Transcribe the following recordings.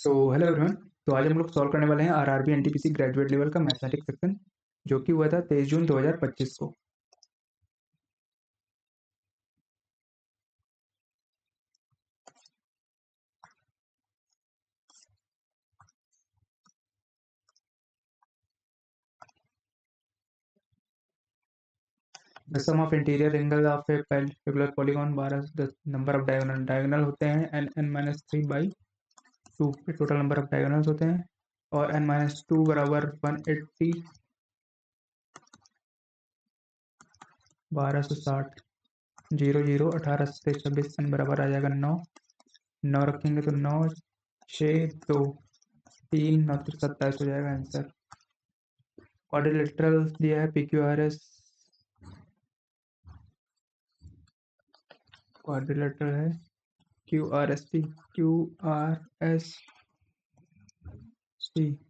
So hello everyone. तो आज हम लोग सॉल्व करने वाले हैं आरआरबी एनटीपीसी ग्रेजुएट लेवल का मैथमेटिक्स सेक्शन, जो कि हुआ था 23 जून 2025 को। The sum of interior angle of a particular polygon 12 the number of diagonal होते हैं एन एन माइनस 3 बाई 2 के टोटल नंबर ऑफ डायगोनल्स होते हैं, और एन माइनस 2 बराबर 180 1260 0 0 18 से 26 एन बराबर आ जाएगा 9 9 रखेंगे तो 9 6 2 3 9 27 हो जाएगा आंसर। क्वाड्रिलेटरल दिया है PQRS, क्वाड्रिलेटरल है QRST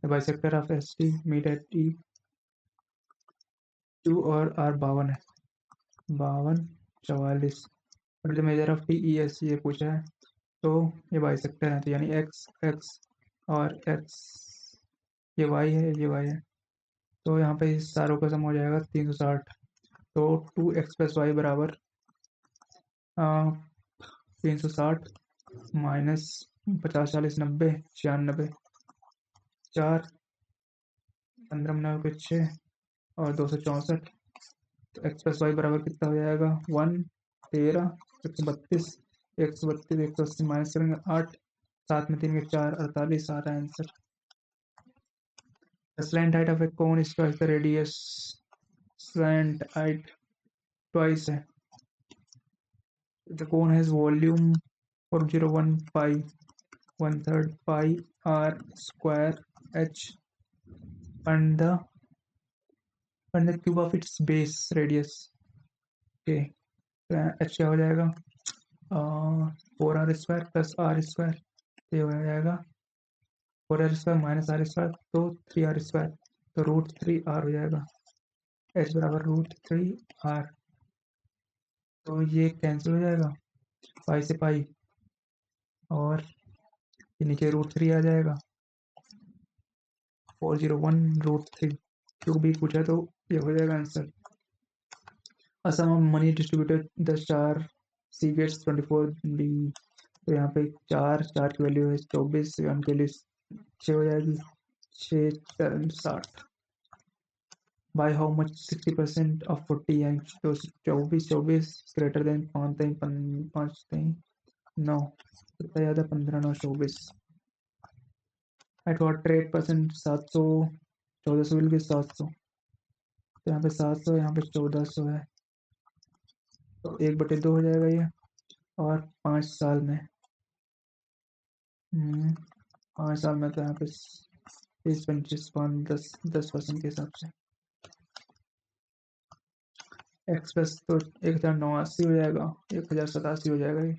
the bisector of ST meet at E, Q और R 52 है, 52 44। और द मेजर ऑफ TES ये पूछा है, तो ये बाइसेक्टर है, तो यानी x x और x, ये y है ये y है, तो यहाँ पे इस सारों का सम हो जाएगा 360। तो 2x प्लस वाई बराबर 360 माइनस 50 40 90 96 4 15 9 के 6 और 264। तो एक्स प्लस वाई बराबर कितना हो जाएगा 1 13 132 132 180 माइनस करेंगे 8 7 में 3 के 4 48 आ रहा है answer. The slant height of a cone is twice the radius, slant height twice है। The cone has volume 401 pi 1/3 pi r square h and the cube of its base radius। Okay, तो h क्या हो जाएगा 4r² plus r², ये हो जाएगा 4r² minus r², तो 3r², तो √3r हो जाएगा। h बराबर √3r, तो ये कैंसिल हो जाएगा पाई से पाई, और ये नीचे √3 आ जाएगा 401√3, क्यों भी पूछा तो ये हो जाएगा answer. Assam of money distributed 10 सीगेट्स 24 D, तो यहाँ पे 4 की वैल्यू है 24, के लिए 6 हो जाएगी 6 60। बाय हाउ मच 60% ऑफ 40, यानी तो 24 ग्रेटर देन 5 9, कितना ज़्यादा 15 9 24। एट वाट रेट परसेंट 700 1400 मिल के 700, तो यहाँ पे 700 यहाँ पे 1400 है, तो 1/2 हो जाएगा ये। और 5 साल में 5 साल में तो यहाँ पे 30 25 5 10% के हिसाब से एक्स प्लस, तो 1980 हो जाएगा 1087 हो जाएगा ये।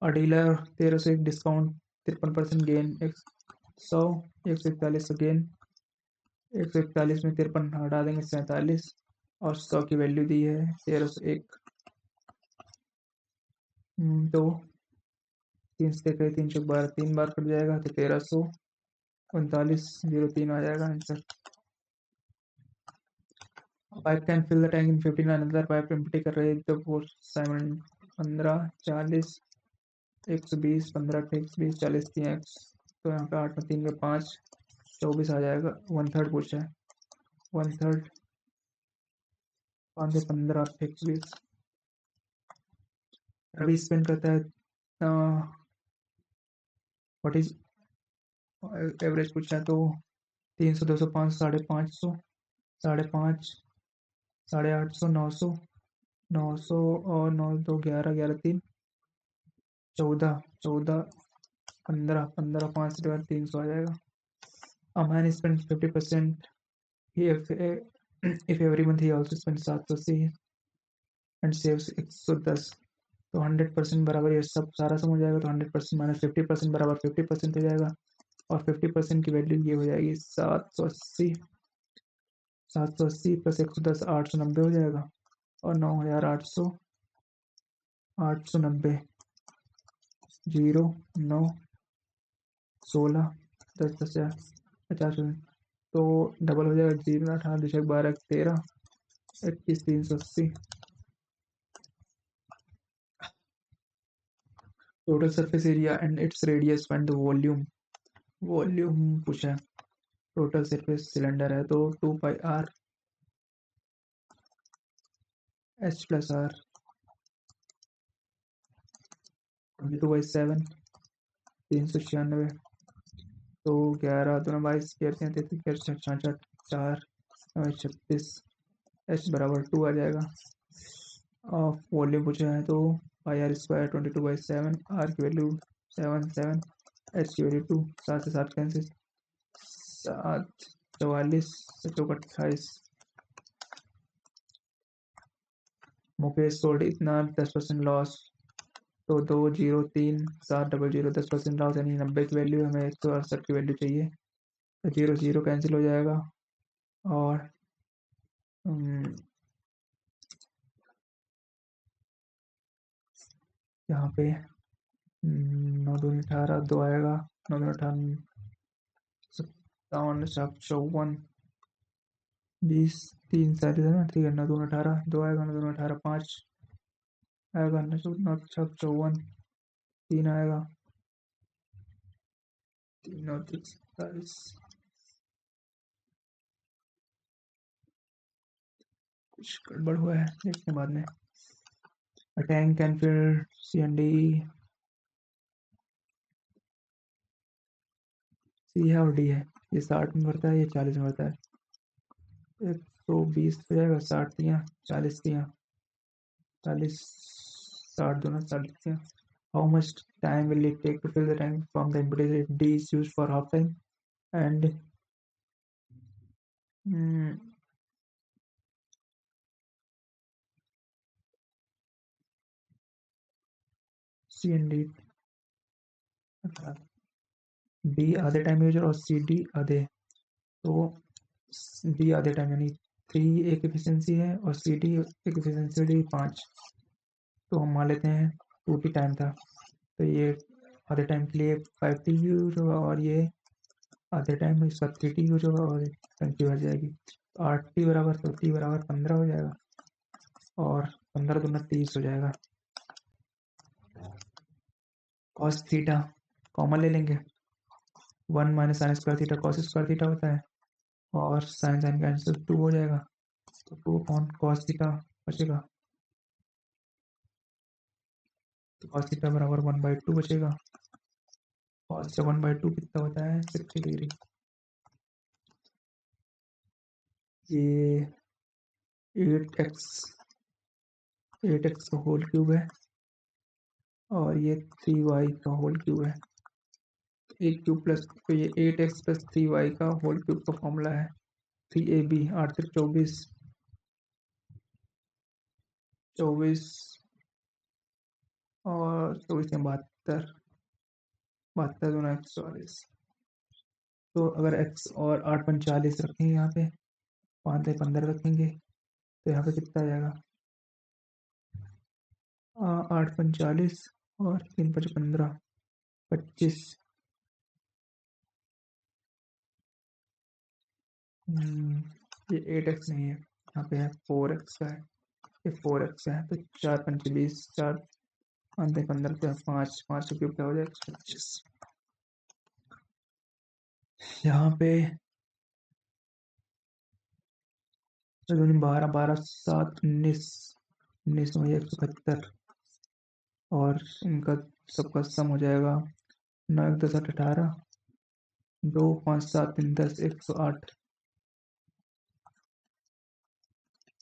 और डीलर 13 से एक डिस्काउंट 53% गेन 100 141 गेन 141 में 53 हटा देंगे 47, और 100 की वैल्यू दी है 1301, तो 3 से 312 3 बार कट जाएगा तो 1339 आ जाएगा answer. Pipe can fill the tank in 15, another pipe empty कर रहे हैं तो फोर्स साइमन 15 40 120 15 120 40 3x, तो यहाँ पे 8 में 3 में 5 24 आ जाएगा। 1/3 पूछा है 1/3 5 से 15 120। रवि स्पेंड करता है व्हाट इज एवरेज पूछा है, तो 300 200 500 550 550 850 900 900 और 9 2 11 11 3 14 14 15 15 5 से 300 आ जाएगा। A man spends 50% if if every month he also spends 780 and saves 110, तो 100% बराबर ये सब सारा सम हो जाएगा, तो 100% माइनस 50% बराबर 50% हो जाएगा, और 50% की वैल्यू ये हो जाएगी 780 प्लस 110 890 हो जाएगा, और 9800 890 0 9 16 10 10 50 तो डबल हो जाएगा। 0 18 2 12 13 21 380। Total surface area and its radius find the volume. Volume पूछा है। टोटल सरफेस सिलेंडर है तो 2 पाई आर एच प्लस आर 22/7 396 तो 11 दोनों 22 कहते हैं 33 66 4 36 एच बराबर 2 आ जाएगा। ऑफ वॉल्यूम पूछा है तो पाई आर स्क्वायर 22/7 आर की वैल्यू 7 7 एच की वैल्यू 2 7 से 7 कैंसिल 7 44 चौक 28। मुकेश सोल्ड इतना 10% लॉस तो 203700 10% लॉस यानी 90 की वैल्यू हमें 168 की वैल्यू चाहिए तो 0 0 कैंसिल हो जाएगा और यहाँ पे 9 दूनी 18 2 आएगा 9 दूनी 18 57 7 54 20 3 37 है ना ठीक है 9 दूनी 18 2 आएगा 9 दूनी 18 5 आएगा 9 9 6 54 3 आएगा 3 9 47 कुछ गड़बड़ हुआ है देखने बाद में। टैंक एंड फिर CND सी है और डी है। ये 60 में भरता है ये 40 में भरता है 120 हो जाएगा 60 दिया 40 दिया 40 60 दोनों 40 दिया। How much time will it take to fill the tank from the impedance if D is used for half time and C and D D आधे टाइम यूजर और CD आधे तो D आधे टाइम यानी 3 एक एफिशिएंसी है और CD एक एफिशिएंसी 5 तो हम मान लेते हैं 2T टाइम था तो ये आधे टाइम के लिए 5T यूज होगा और ये आधे टाइम में इसका 3T यूज होगा और टंकी भर जाएगी तो 8T बराबर तो T बराबर 15 हो जाएगा और 15 दूना 30 हो जाएगा। कॉस थीटा कॉमन ले लेंगे 1 minus sine square theta cos square theta होता है और साइन साइन कैंसिल 2 हो जाएगा तो 2 अपॉन कॉस थीटा बचेगा तो कॉस थीटा बराबर 1/2 बचेगा। कॉस से 1/2 कितना होता है 60 डिग्री। ये 8x का होल क्यूब है और ये 3y का होल क्यूब है। एक क्यूब प्लस तो ये 8x प्लस 3y का होल क्यूब का फॉर्मूला है 3ab 8 से 24 24 और 24 में 72 72 दूना 140 तो अगर x और 8 45 रखेंगे यहाँ पे 5 से 15 रखेंगे तो यहाँ पे कितना आ जाएगा 8 45 और 3 5 15 25 ये 8x नहीं है यहाँ पे है 4x का है ये 4x है तो 4 5 20 4 5 15 पे 5 5 क्यूब क्या हो जाएगा 25 यहाँ पे 12 12 7 19 19 में 171 और इनका सबका सम हो जाएगा 9 1 10 8 18 2 5 7 3 10 108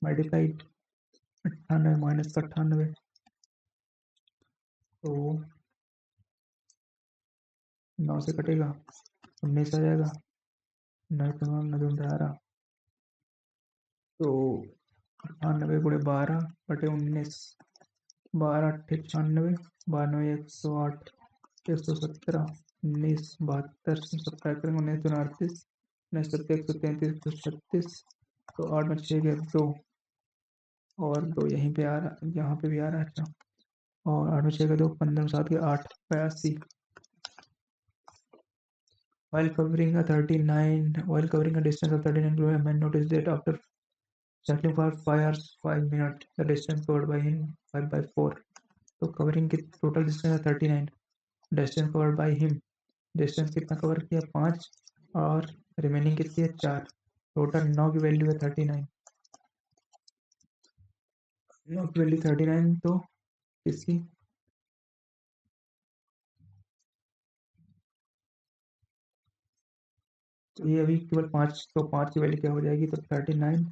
मल्टीप्लाइड 98 माइनस 98 तो 9 से कटेगा 19 आ जाएगा 9 तमाम 9 18 तो 98 गुणे 12 बटे 19 12 8 96 92 108 117 19 72 77 19 2 38 19 70 133 136 तो 8 में 6 गए 2 और 2 यहीं पे आ रहा यहाँ पे भी आ रहा है अच्छा और 8 में 6 गए 2 15 7 के 8 82 While covering a 39, while covering a distance of 39 kilometers, a man noticed that after cycling for 5 hours 5 minutes, the distance covered by him 5 by 4. तो कवरिंग की टोटल डिस्टेंस है 39, distance covered by him, distance कितना cover किया 5 और remaining कितनी है 4, total 9 की value है 39, 9 की वैल्यू 39 तो किसकी, तो ये अभी केवल 5, तो 5 की वैल्यू क्या हो जाएगी, तो 39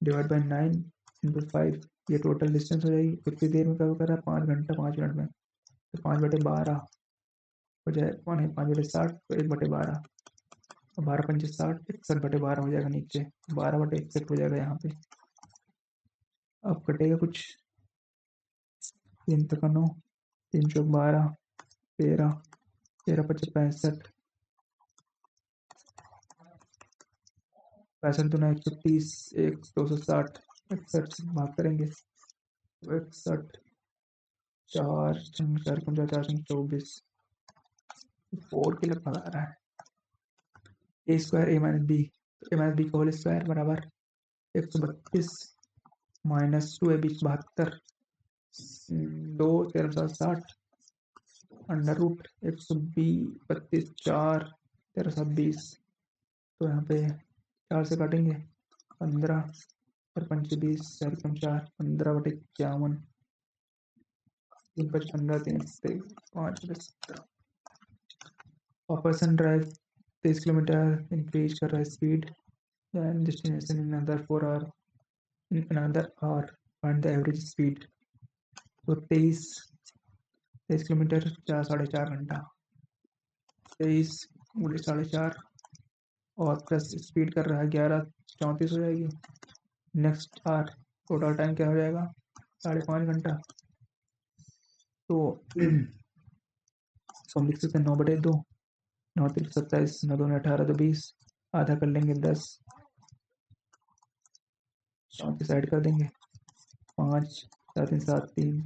डिवाइड बाई 9 इंटू 5, ये टोटल डिस्टेंस हो जाएगी, कितनी देर में कवर कर रहा है 5 घंटा 5 मिनट में, तो 5/12 हो जाए 5/60, तो 1/12, 12×5 = 60, 61/12 हो जाएगा नीचे, 12/61 हो जाएगा यहाँ पे। अब कटेगा कुछ, 3 तक 9, 3 चौक 12, 13, 13×5 = 65, 65×2 = 130, 260, 61 से भाग करेंगे तो 61, 4 4 4 24, 4 के लगभग आ रहा है। ए स्क्वायर ए माइनस बी, ए माइनस बी का होल स्क्वायर बराबर 132 माइनस 2ab 72, 2 13 60 अंडर रूट 132 4 13 तो यहाँ पे 4 से काटेंगे 15 और 5 20 4 4 15/51, 3×5 = 15, 3 5 पर्सन ड्राइव 30 किलोमीटर इंक्रीज कर रहा है speed and destination in another 4 hour, in another hour find the average speed, तो 23 किलोमीटर 4 साढ़े 4 घंटा, 23 × 4.5 और प्लस स्पीड कर रहा है 11:34 हो जाएगी, नेक्स्ट आर टोटल टाइम क्या हो जाएगा 5.5 घंटा, तो हम लिख सकते हैं 9/2, 9×3 = 27, 9×2 = 18, तो 20, आधा कर लेंगे 10, 34 साइड कर देंगे 5 4 3 7 3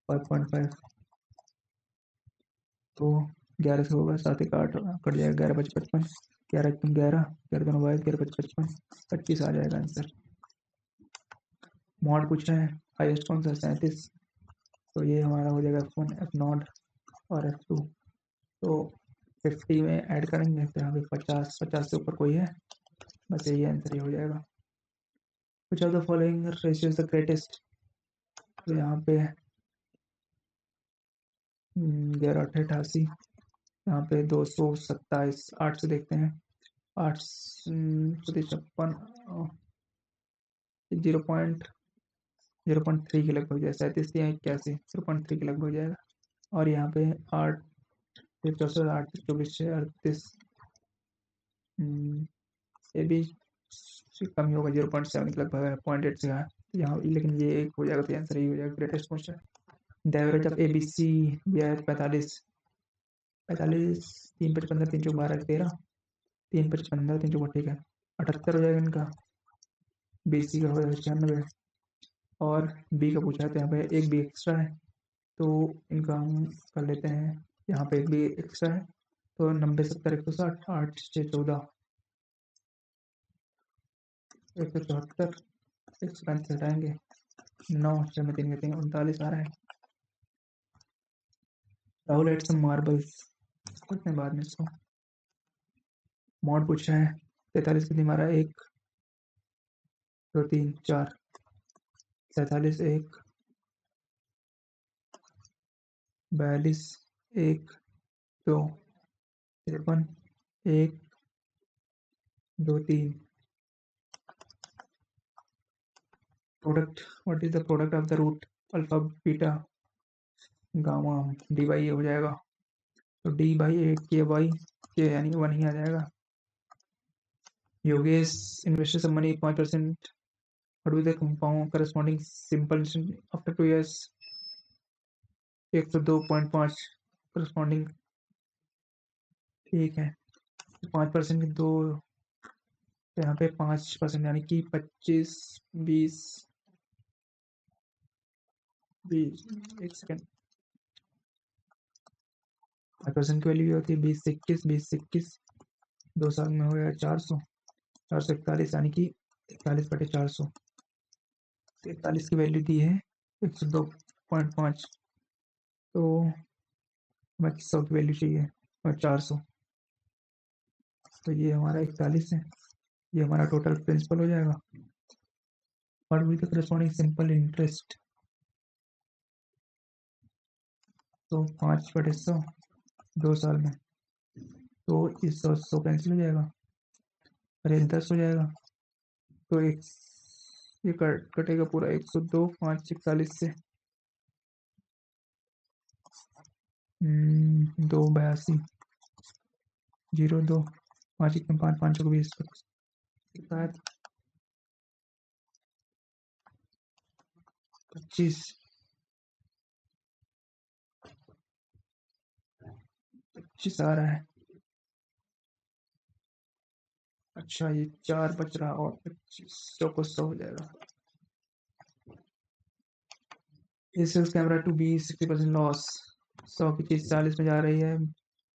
5.5, तो 11 से होगा 7 1 8 कट जाएगा 11×5 = 55, 11 × 11, 11 2 22, 11×5 = 55, 25 आ जाएगा आंसर। मॉड पूछा है हाईएस्ट कौन सा 37, तो ये हमारा हो जाएगा F1 F0 और F2, तो 50 में ऐड करेंगे तो यहाँ पे 50 50 से ऊपर कोई है, बस यही आंसर ही हो जाएगा। Which of the following ratio is the greatest, तो यहाँ पे 11 8 88, यहाँ पे 227, 8 से देखते हैं 8 56 0.3 के लगभग जाएगा, 37 या 81 0.3 के लगभग जाएगा, और यहाँ पे 8 64 8 24 6 38, ये भी कम ही होगा 0.7 के लगभग है, 0.8 से है यहाँ, लेकिन ये एक हो जाएगा तो आंसर ही हो जाएगा greatest question. The average of ABC दिया है 45, 3×5 = 15, 3 × 12 = 13, 3×5 = 15, 3 × ठीक है 78 हो जाएगा इनका, BC का हो जाएगा 96, और बी का पूछा है तो यहाँ पे एक बी एक्स्ट्रा है, तो इनका हम कर लेते हैं, यहाँ पे एक बी एक्स्ट्रा है, तो 90 70 160 8 6 14 174, 135 हटाएंगे 9 6 में 3 में 3 39 आ रहा है। राहुल एट सम मार्बल्स, करते हैं बाद में इसको। मॉड पूछा है 43 कितनी मारा, 1 2 3 4, 47 1 42 1 2 53 1 2 3, product what is the product of the root alpha beta gamma, D by A हो जाएगा, तो D/8 के वाई के यानी 1 ही आ जाएगा। Yogesh invested some money 5%, what will the compound corresponding simple after 2 years, 102.5 corresponding, ठीक है 5% की दो, तो यहाँ पे 5% यानी कि 25 20 20, एक सेकेंड 5% की वैल्यू ये होती है 20 से 21, 20 से 21 2 साल में हो गया 400, 441 यानी कि 41/400। 41 की वैल्यू दी है 102.5, तो हमें 100 की वैल्यू चाहिए और 400, तो ये हमारा 41 है। ये हमारा टोटल प्रिंसिपल हो जाएगा और विद करस्पॉन्डिंग सिंपल इंटरेस्ट, तो 5/100 2 साल में, तो इस 100 कैंसिल हो जाएगा और ये 10 हो जाएगा, तो एक ये कटेगा पूरा 102 541 से 282 02 5 1 5 5 20 कितना है 25 25 आ रहा है। अच्छा ये 4 बच रहा और 25 को 100 हो जाएगा। Sells camera to be 60% loss, 100 की चीज 40 में जा रही है,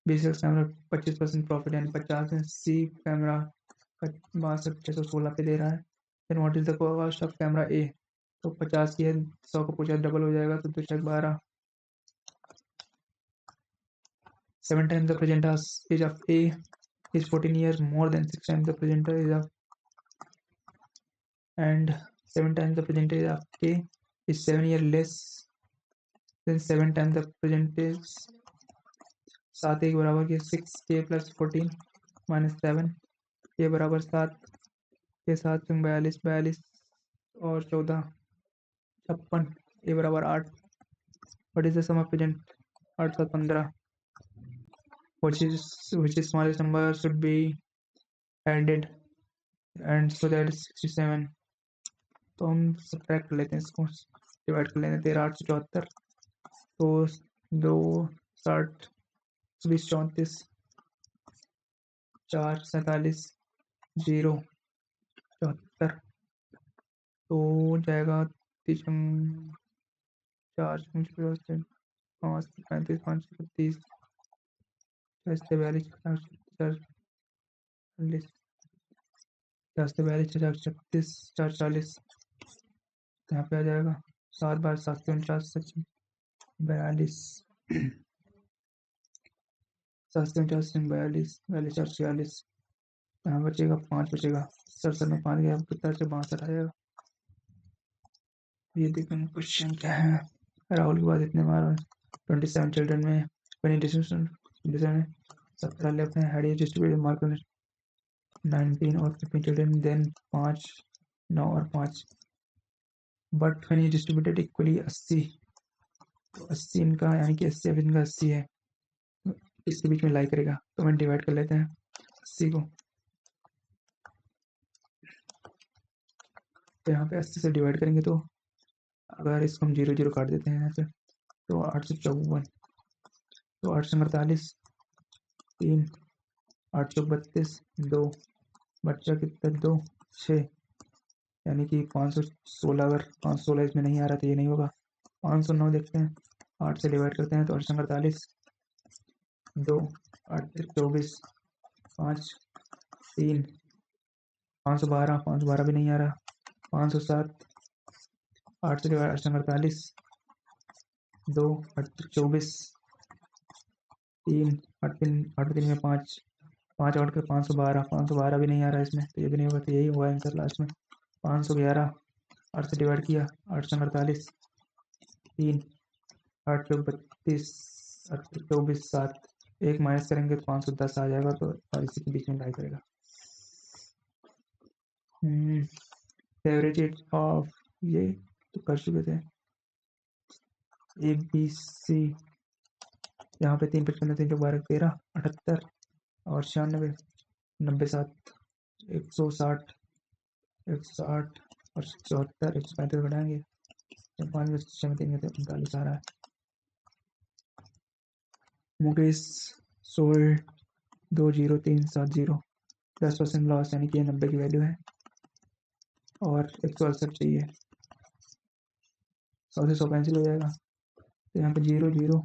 बी सेल्स कैमरा 25% प्रॉफिट यानी 50 है, सी कैमरा 62,616 पे दे रहा है। Then what is the cost of camera A, तो 50 की है 100 का पूछा डबल हो जाएगा, तो 2 12 7 times the present age of A is 14 years more than 6 times the present age of, and 7 times the present age of K is 7 years less than 7 times the present age। 7 एक बराबर के 6K + 14 - 7 के बराबर 7 के 7 42 42 और 14 56 a बराबर 8। What is the sum of present 8 7 15, which is smallest number should be added and so that is 67। तो हम सब्ट्रैक्ट कर लेते हैं, इसको डिवाइड कर लेते हैं 13 8 74, तो 2 60 20 34 4 47 0 74, तो जाएगा 30 4 5 35 5 36 42 40 42 36 4 40 यहाँ पे आ जाएगा 7 बार 7 से 49 42 7 से 49 42 42 4 46, यहाँ बचेगा 5 बचेगा, 67 में 5 गया कितना 62 आ जाएगा। ये देखें क्वेश्चन क्या है। राहुल के बाद इतने मार 27 चिल्ड्रन में 20 डिस्ट्रीब्यूशन 17 लेफ्ट हैं, हैड डिस्ट्रीब्यूटेड मार्क 19 और 15 चिल्ड्रन, देन 5 9 और 5, but when he distributed equally 80, तो 80 इनका यानी कि 80 अब इनका 80 है, तो इसके बीच में लाई करेगा, तो हम डिवाइड कर लेते हैं 80 को, तो यहाँ पे 80 से डिवाइड करेंगे, तो अगर इसको हम 0 0 काट देते हैं यहाँ पे, तो 854, तो 848 3 832 2 बच्चा कितना 2 6, यानी कि 516, अगर 516 इसमें नहीं आ रहा तो ये नहीं होगा। 509 देखते हैं, 8 से डिवाइड करते हैं तो 848 2 8 24 5 3 512, 512 भी नहीं आ रहा, 507 8 से डिवाइड 848 2 8 24 3 8 3 में 5 5 8 के 512, 512 भी नहीं आ रहा इसमें, तो ये भी नहीं होगा, तो यही होगा आंसर लास्ट में 511। 8 से डिवाइड किया 848 3 8 चौक 32 8 24 7, एक माइनस करेंगे तो 510 आ जाएगा, तो और इसी के बीच में लाई करेगा। एवरेज एज ऑफ ये तो कर चुके थे, ए बी सी, यहाँ पे 3 55 3 12 13 78 और 96 90 7 160 160 और 74 135 घटाएंगे, 5 में 6 में 3 में 45 आ रहा है। मुकेश सोल्ड 20370, 10% लॉस यानी कि 90 की वैल्यू है और 168 चाहिए, 100 से 100 कैंसिल हो जाएगा, तो यहाँ पे 0 0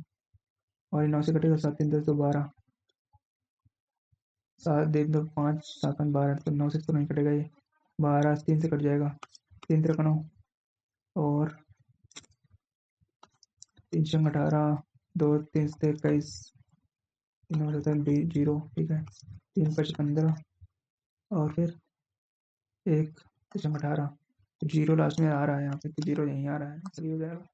और ये 9 से कटेगा, 7 3 10 2 12, 7 दिन 2 5 7 5 12, तो 9 से तो नहीं कटेगा ये, 12 3 से कट जाएगा, 3 3 9, और 3 6 18, 2 3 से 21, 3 9 7 0, ठीक है, 3 5 15, और फिर 1 6 18, तो जीरो लास्ट में आ रहा है यहाँ पे, तो जीरो यहीं आ रहा है, सही हो जाएगा।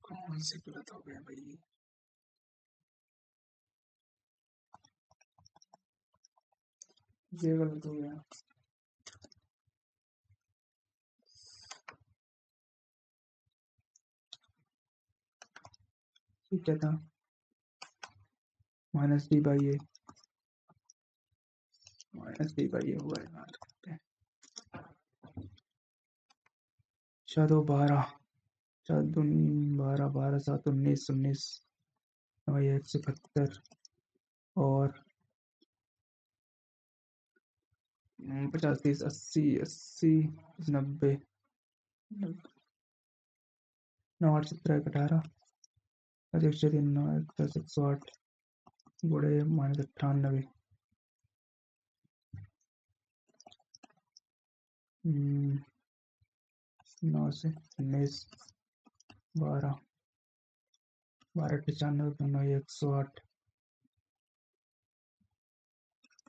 कौन से गलत हो गया भाई? ये गलत हो गया। ये क्या था? Minus D by A, minus D by A हुआ है यार। अच्छा तो 12, 4 दून 12, 12 7 19, 19 और 171, और 50 30 80 80 90, 9 8 17 18, 1 3 9 10 108, गुड़े -98, 9 से 19, 12 12 95 9 108,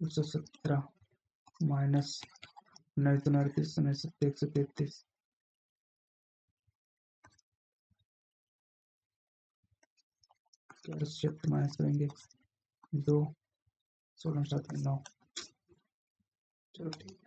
217, माइनस 19 29 29 133, क्षेत्र माइनस करेंगे 2 16 7 9, चलो ठीक है।